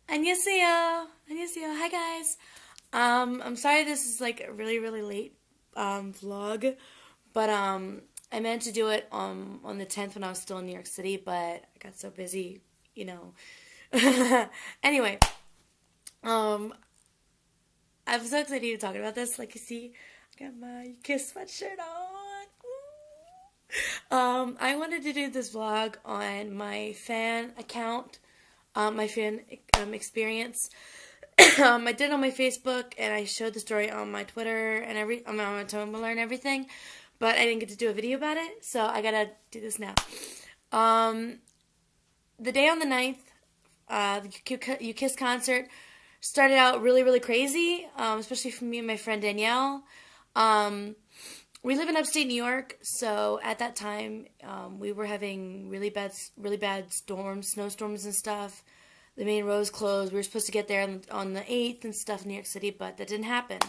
안녕하세요. 안녕하세요. Hi guys. I'm sorry this is like a really really late vlog, but I meant to do it on the 10th when I was still in New York City, but I got so busy, you know. Anyway, um I'm so excited to talk about this. Like you see, I got my UKiss sweatshirt on. I wanted to do this vlog on my fan account, my fan experience. I did it on my Facebook and I showed the story on my Twitter and on my Tumblr and everything, but I didn't get to do a video about it, so I gotta do this now. Um, the day on the 9th, the UKiss concert started out really, really crazy, especially for me and my friend Danielle. We live in upstate New York, so at that time, we were having really bad storms, snowstorms and stuff. The main roads closed. We were supposed to get there on the 8th and stuff in New York City, but that didn't happen.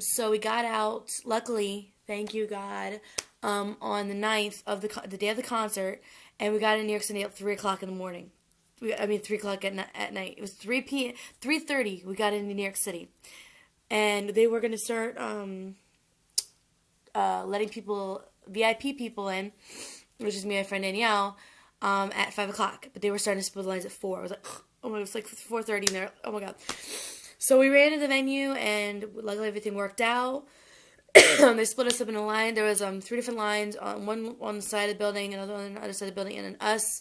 So we got out, luckily, thank you God, on the 9th of the day of the concert, and we got in New York City at 3 o'clock in the morning. 3 o'clock at night. It was 3 p.m., 3:30 we got into New York City. And they were going to start letting VIP people in, which is me and my friend Danielle, at 5 o'clock. But they were starting to split the lines at 4. I was like, oh my God, it was like 4:30 and they're, oh my God. So we ran to the venue and luckily everything worked out. They split us up in a line. There was 3 different lines, one on the side of the building, another on the other side of the building, and then us.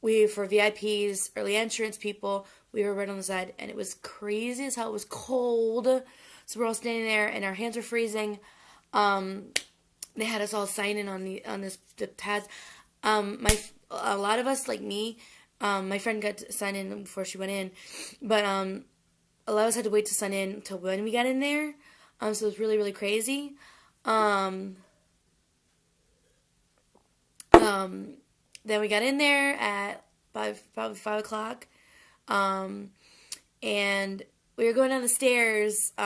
We, for VIPs, early entrance people, we were right on the side, and it was crazy as hell. It was cold, so we're all standing there, and our hands were freezing. They had us all sign in on the pads. A lot of us, like me, my friend got to sign in before she went in, but a lot of us had to wait to sign in until when we got in there. So it was really, really crazy. Then we got in there at probably 5 o'clock, and we were going down the stairs. We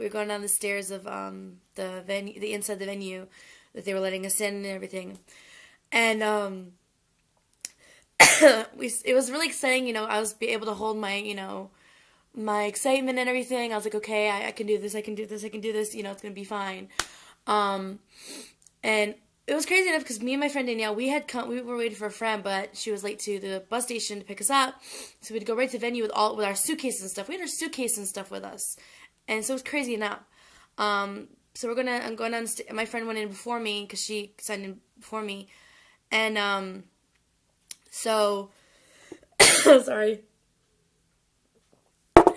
were going down the stairs of the venue, the inside of the venue that they were letting us in and everything, and it was really exciting. You know, I was able to hold my excitement and everything. I was like, okay, I can do this. I can do this. I can do this. You know, it's gonna be fine. And it was crazy enough because me and my friend Danielle, we were waiting for a friend, but she was late to the bus station to pick us up. So we had to go right to the venue with our suitcases and stuff. We had our suitcase and stuff with us, and so it was crazy enough. So I'm going down. My friend went in before me because she signed in before me, and so sorry.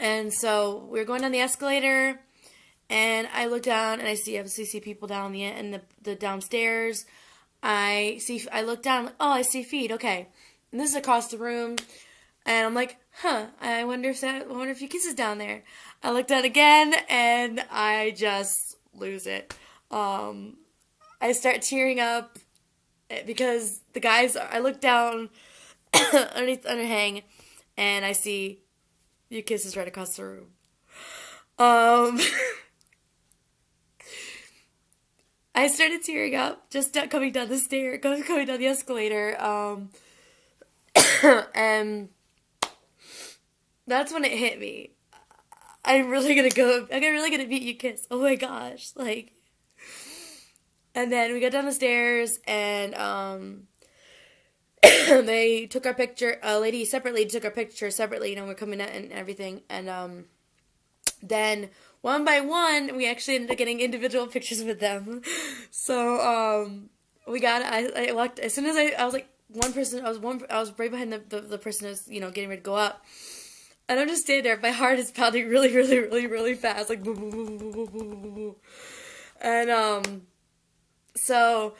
And so we were going down the escalator. And I look down and I obviously see people down in the downstairs. I look down, like, oh, I see feet, okay. And this is across the room. And I'm like, I wonder if UKiss is down there. I look down again and I just lose it. I start tearing up because I look down underneath the underhang and I see UKiss is right across the room. I started tearing up just coming down the coming down the escalator, and that's when it hit me. I'm really gonna beat UKiss. Oh my gosh, like. And then we got down the stairs, and they took our picture. A lady separately took our picture separately. You know, we're coming out and everything, and then one by one, we actually ended up getting individual pictures with them. So, I walked, as soon as I was like, one person, I was right behind the person who was, getting ready to go up. And I'm just standing there, my heart is pounding really, really, really, really fast, like, boom, boom, boom, boom, boom, boom, boom, boom. And, so,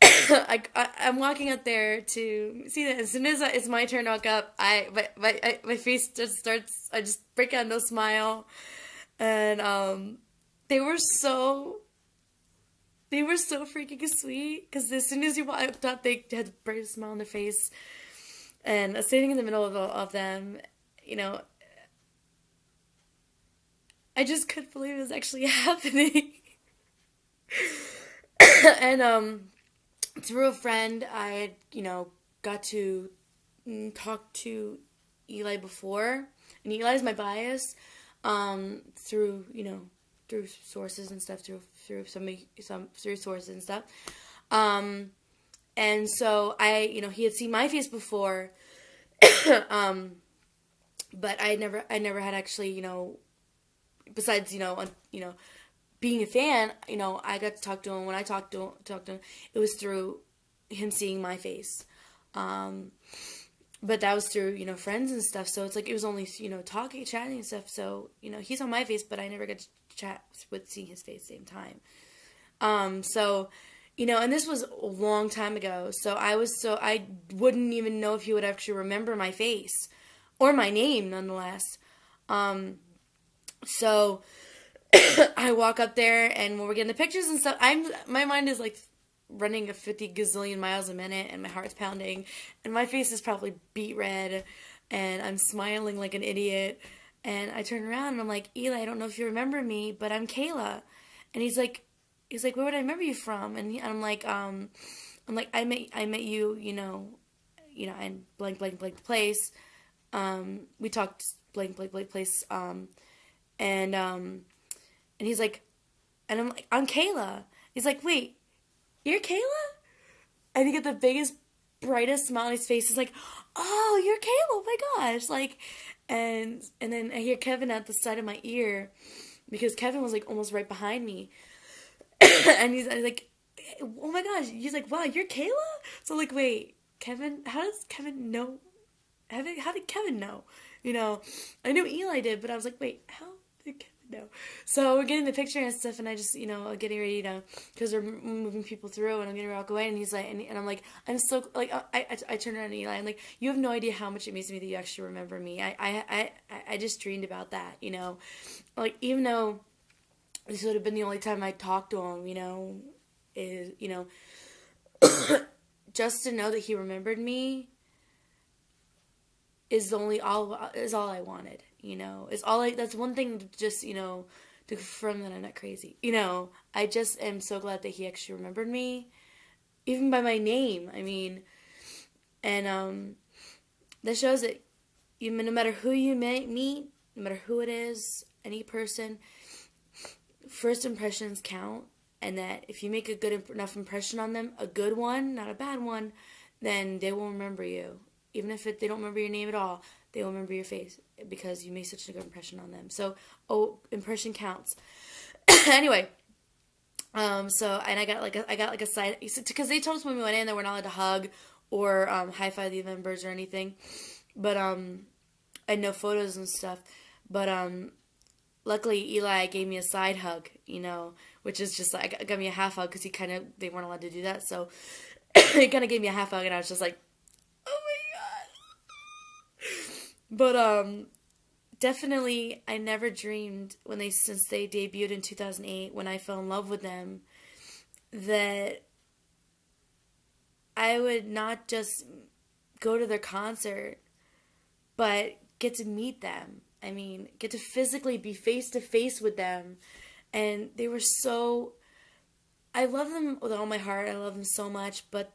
I'm walking up there to see that as soon as it's my turn to walk up, my face just starts, I just break out no smile. And they were so freaking sweet because as soon as I thought they had a bright smile on their face, and I was standing in the middle of them, I just couldn't believe it was actually happening. And through a friend, I got to talk to Eli before, and Eli's my bias, through, through sources and stuff, through through sources and stuff. And so he had seen my face before, but I never had actually, besides, being a fan, I got to talk to him. When I talked to him, it was through him seeing my face. But that was through, friends and stuff. So it's like, it was only, talking, chatting and stuff. So, he's on my face, but I never got to chat with seeing his face at the same time. So, and this was a long time ago. So I wouldn't even know if he would actually remember my face or my name nonetheless. So I walk up there, and when we're getting the pictures and stuff, my mind is like running a 50 gazillion miles a minute, and my heart's pounding, and my face is probably beet red, and I'm smiling like an idiot, and I turn around and I'm like, Eli, I don't know if you remember me, but I'm Kayla. And he's like, where would I remember you from? And I'm like, I met you, in blank, blank, blank place. We talked blank, blank, blank place, and he's like, and I'm like, I'm Kayla. He's like, wait, you're Kayla? And he got the biggest, brightest smile on his face. He's like, oh, you're Kayla, oh my gosh. Like, and then I hear Kevin at the side of my ear, because Kevin was like almost right behind me. And he's like, oh my gosh. He's like, wow, you're Kayla? So I'm like, wait, Kevin, how does Kevin know? How did Kevin know? I knew Eli did, but I was like, wait, how did Kevin know? So we're getting the picture and stuff, and I just, getting ready to, because we're moving people through, and I'm getting ready to walk away, and he's like, and I'm like, I'm so, like, I turn around to Eli, I'm like, you have no idea how much it means to me that you actually remember me. I just dreamed about that, like, even though this would have been the only time I talked to him, is, just to know that he remembered me is all I wanted, that's one thing to just, to confirm that I'm not crazy, I just am so glad that he actually remembered me, even by my name, and, that shows that, no matter who you meet, no matter who it is, any person, first impressions count, and that if you make a good enough impression on them, a good one, not a bad one, then they will remember you. Even if they don't remember your name at all, they will remember your face, because you made such a good impression on them. So, impression counts. Anyway, so, and I got like a side, because they told us when we went in that we're not allowed to hug or high five the members or anything, but and no photos and stuff, but luckily Eli gave me a side hug, which is just like, got me a half hug, because they weren't allowed to do that, so he kind of gave me a half hug, and I was just like, oh my god. But definitely, I never dreamed since they debuted in 2008, when I fell in love with them, that I would not just go to their concert, but get to meet them. Get to physically be face to face with them. And they were I love them with all my heart. I love them so much, but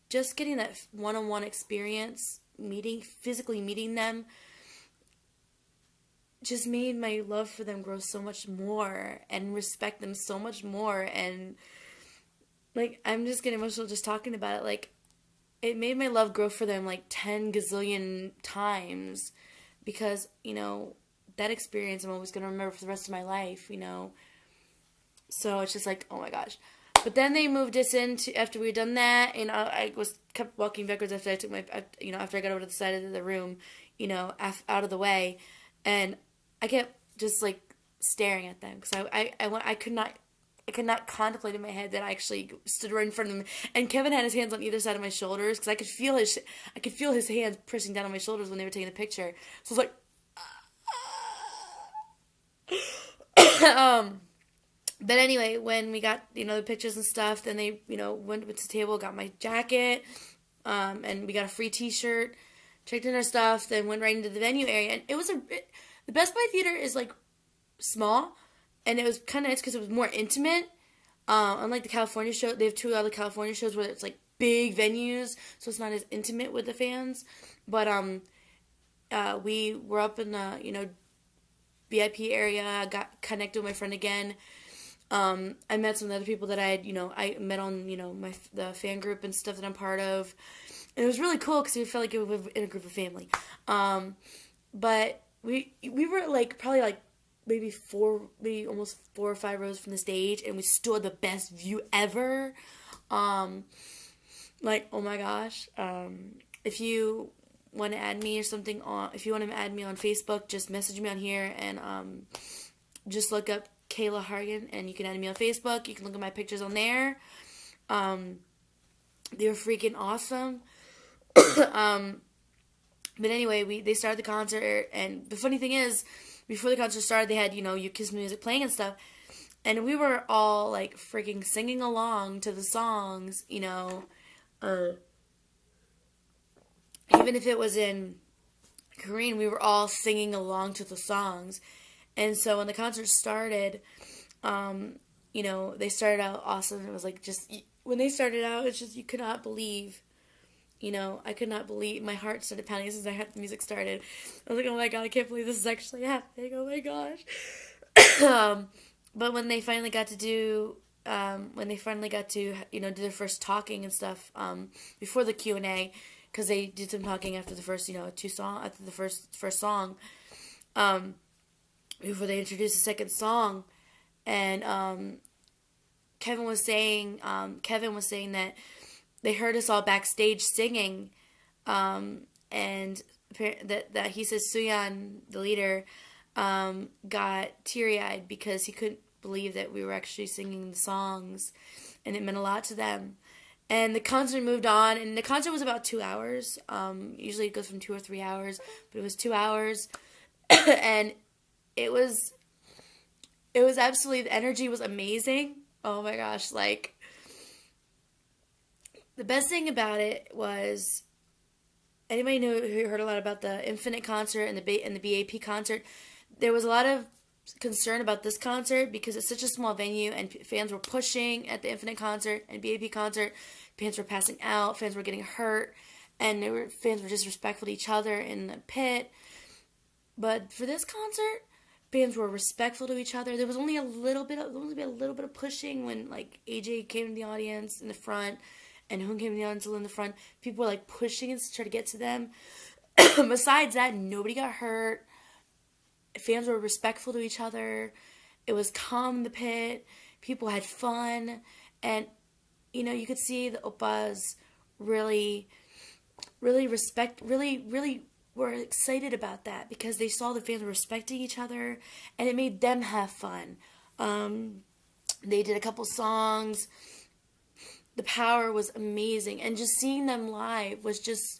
just getting that one-on-one experience, physically meeting them, just made my love for them grow so much more, and respect them so much more. And like, I'm just getting emotional just talking about it. Like, it made my love grow for them like 10 gazillion times, because, that experience I'm always going to remember for the rest of my life, So it's just like, oh my gosh. But then they moved us into, after we had done that, I kept walking backwards after I took after I got over to the side of the room, out of the way, and I kept just like staring at them, because I could not contemplate in my head that I actually stood right in front of them. And Kevin had his hands on either side of my shoulders, because I could feel his hands pressing down on my shoulders when they were taking the picture. So I was like, but anyway, when we got, the pictures and stuff, then they, went to the table, got my jacket, and we got a free t-shirt, checked in our stuff, then went right into the venue area. And it was the Best Buy Theater is like small, and it was kind of nice because it was more intimate. Unlike the California show, they have 2 other California shows where it's like big venues, so it's not as intimate with the fans. But we were up in the, VIP area. I got connected with my friend again. I met some other people that I met on, the fan group and stuff that I'm part of. And it was really cool because we felt like we were in a group of family. But we were like probably like maybe almost 4 or 5 rows from the stage, and we still had the best view ever. Like, oh my gosh. If you want to add me or something if you want to add me on Facebook, just message me on here, and just look up Kayla Hargan, and you can add me on Facebook. You can look at my pictures on there. They were freaking awesome. But anyway, they started the concert, and the funny thing is, before the concert started, they had, UKiss music playing and stuff, and we were all, like, freaking singing along to the songs, even if it was in Korean, we were all singing along to the songs. And so when the concert started, they started out awesome. It was like when they started out, it's just, you could not believe, I could not believe, my heart started pounding as soon as the music started. I was like, oh my God, I can't believe this is actually happening. Oh my gosh. But when they finally got to do, do their first talking and stuff, before the Q&A, because they did some talking after the first, after the first song, before they introduced the second song, and Kevin was saying that they heard us all backstage singing, and that he says Suyeon, the leader, got teary-eyed because he couldn't believe that we were actually singing the songs, and it meant a lot to them. And the concert moved on, and the concert was about 2 hours. Usually it goes from 2 or 3 hours, but it was 2 hours, and it was absolutely, the energy was amazing. Oh my gosh, like, the best thing about it was, anybody who heard a lot about the Infinite concert and the BAP concert, there was a lot of concern about this concert because it's such a small venue, and fans were pushing at the Infinite concert and BAP concert. Fans were passing out, fans were getting hurt, and fans were disrespectful to each other in the pit. But for this concert, fans were respectful to each other. There was only a little bit of pushing when, like, AJ came to the audience in the front, and Hoon came to the audience in the front. People were, like, pushing and try to get to them. Besides that, nobody got hurt. Fans were respectful to each other. It was calm in the pit. People had fun. And, you could see the oppas really were excited about that because they saw the fans were respecting each other, and it made them have fun. They did a couple songs. The power was amazing, and just seeing them live was just,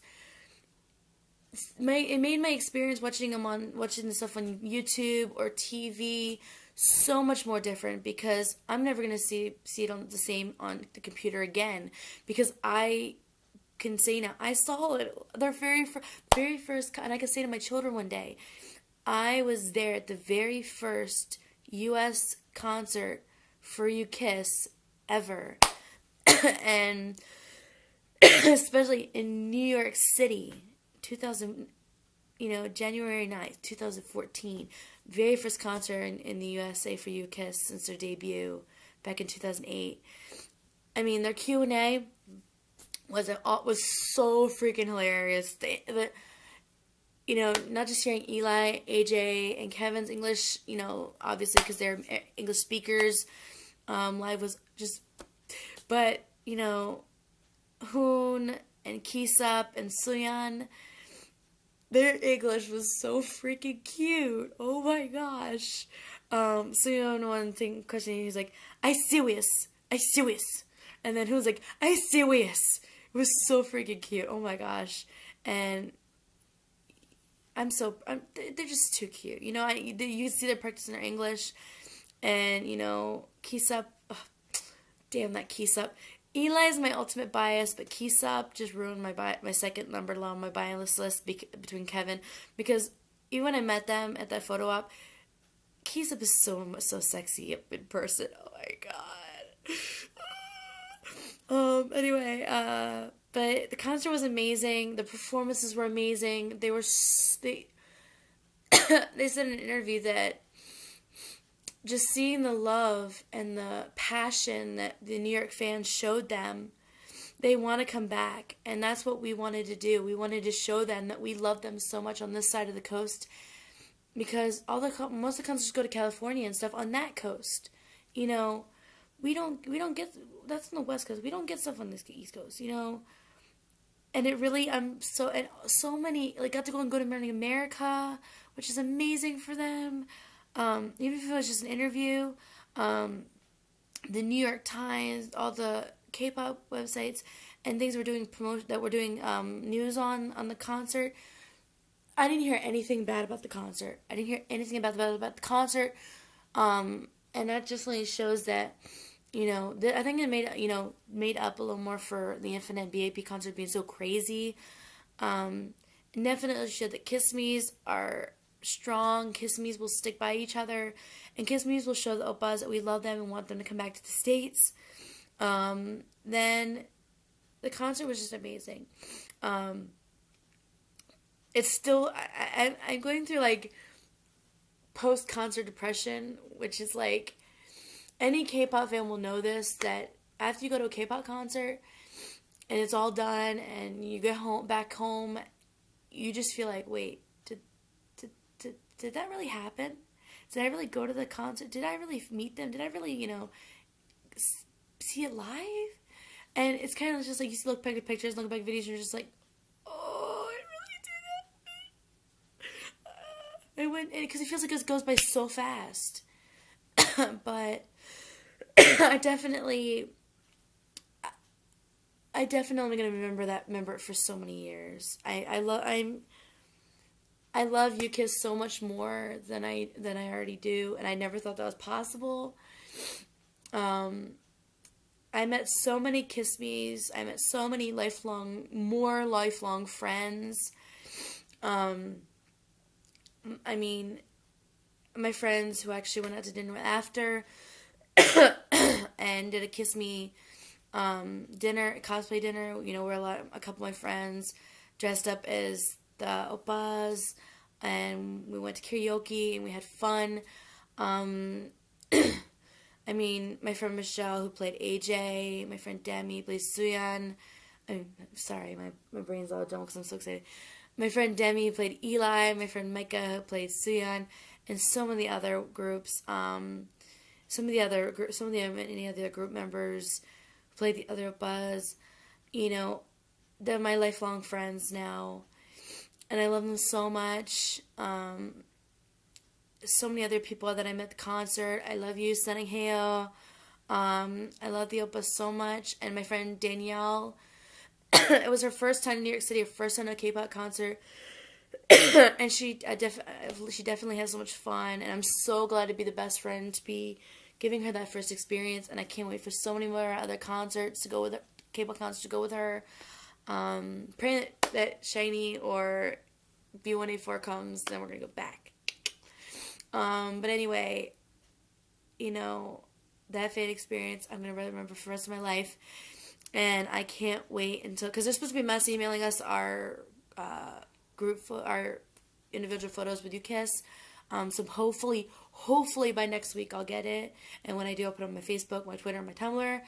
it made my experience watching the stuff on YouTube or TV so much more different, because I'm never gonna see it on the same on the computer again, because I can say now, I saw it, their very first, and I can say to my children one day, I was there at the very first U.S. concert for UKiss ever, and especially in New York City, January 9th, 2014, very first concert in the USA for UKiss since their debut back in 2008. I mean, their Q&A was so freaking hilarious. Not just hearing Eli, AJ, and Kevin's English, obviously because they're English speakers, live was just, but, Hoon and Kisap and Suyeon, their English was so freaking cute. Oh my gosh. Suyeon, question, he's like, I serious. And then Hoon's like, I serious. It was so freaking cute. Oh my gosh. And they're just too cute. You can see they're practicing their English. And, Kisap, damn that Kisap. Eli is my ultimate bias, but Kisap just ruined my second number on my bias list between Kevin, because even when I met them at that photo op, Kisap is so sexy in person. Oh my god. Anyway, But the concert was amazing. The performances were amazing. They they said in an interview that just seeing the love and the passion that the New York fans showed them, they want to come back. And that's what we wanted to do. We wanted to show them that we love them so much on this side of the coast, because most of the concerts go to California and stuff on that coast. You know, we don't get, that's on the West Coast. We don't get stuff on this East Coast, you know. And it really, so many, like, got to go to Morning America, which is amazing for them. Even if it was just an interview, the New York Times, all the K-pop websites and things were doing news on the concert. I didn't hear anything bad about the concert. I didn't hear anything about the concert. And that just really shows that, you know, I think it made up a little more for the Infinite BAP concert being so crazy. Definitely showed that Kiss Me's are strong. Kiss Me's will stick by each other, and Kiss Me's will show the oppas that we love them and want them to come back to the States. Then the concert was just amazing. It's still, I'm going through like post-concert depression, which is like, any K-pop fan will know this, that after you go to a K-pop concert and it's all done and you get back home, you just feel like, wait, did that really happen? Did I really go to the concert? Did I really meet them? Did I really, you know, see it live? And it's kind of just like, you look back at pictures, look back at videos, and you're just like, oh, I really did that. Because it feels like it goes by so fast. But I definitely am gonna remember it for so many years. I love UKiss so much more than I already do, and I never thought that was possible. I met so many Kiss Me's. I met so many lifelong friends. I mean, my friends who actually went out to dinner after and did a Kiss Me cosplay dinner, you know, where a couple of my friends dressed up as the oppas, and we went to karaoke and we had fun. I mean, my friend Michelle, who played AJ, my friend Demi played Suyeon. I'm sorry, my brain's all done because I'm so excited. My friend Demi played Eli, my friend Micah played Suyeon, and some of the other groups, many other group members played the other oppas. You know, they're my lifelong friends now, and I love them so much. So many other people that I met at the concert. I love you, Sunningheo. I love the oppas so much. And my friend Danielle, it was her first time in New York City, her first time at a K-pop concert. And she definitely has so much fun. And I'm so glad to be the best friend, to be giving her that first experience. And I can't wait for so many more other concerts to go with her, K-pop concerts to go with her. Praying that Shiny or B1A4 comes, then we're going to go back. But anyway, you know, that fan experience, I'm going to really remember for the rest of my life. And I can't wait until, because they're supposed to be mass emailing us our our individual photos with UKiss. So hopefully by next week I'll get it. And when I do, I'll put it on my Facebook, my Twitter, and my Tumblr.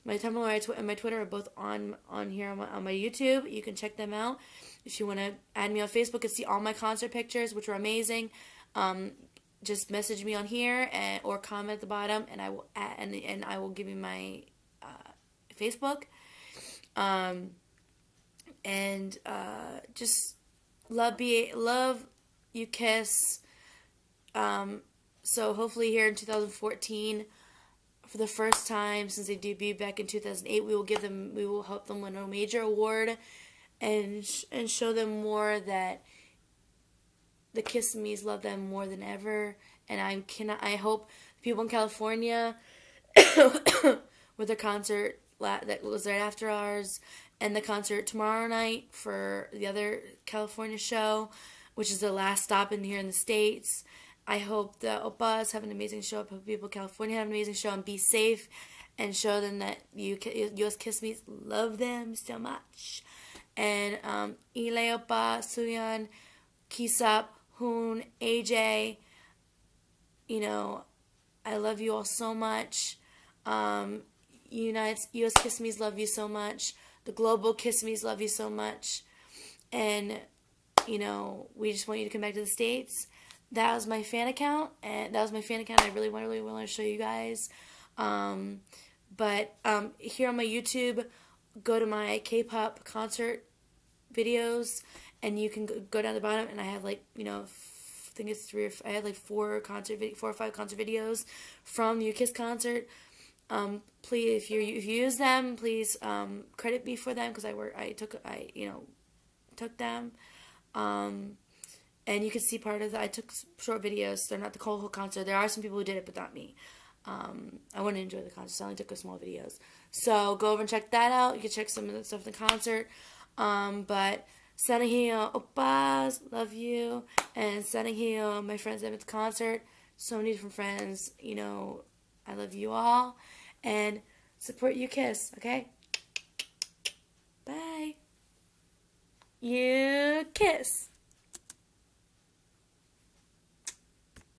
My Tumblr and my Twitter are both on here on my YouTube. You can check them out. If you want to add me on Facebook and see all my concert pictures, which were amazing, just message me on here or comment at the bottom, and I will and I will give you my Facebook. Just love UKiss. So hopefully here in 2014, for the first time since they debuted back in 2008, we will help them win a major award, and show them more that the Kiss Me's love them more than ever. And I hope people in California with their concert that was right after ours, and the concert tomorrow night for the other California show, which is the last stop here in the States. I hope the oppas have an amazing show. I hope people in California have an amazing show and be safe. and show them that US Kiss Me love them so much. And Ileopa, Suyeon, Kisap, Hoon, AJ, you know, I love you all so much. US Kiss Me's love you so much. The Global Kiss Me's love you so much. And, you know, we just want you to come back to the States. That was my fan account, and I really want to show you guys. But here on my YouTube, go to my K-pop concert videos, and you can go down the bottom, and I have like, you know, I think it's I had like 4 or 5 concert videos from the UKiss concert. Please, if you use them, please credit me for them, because I took them. And you can see part of that. I took short videos. They're not the whole concert. There are some people who did it, but not me. I want to enjoy the concert, so I only took small videos. So go over and check that out. You can check some of the stuff in the concert. But Sanahio oppas, love you. And Sanahio, my friends at the concert. So many different friends. You know, I love you all. And support UKiss, okay? Bye. UKiss.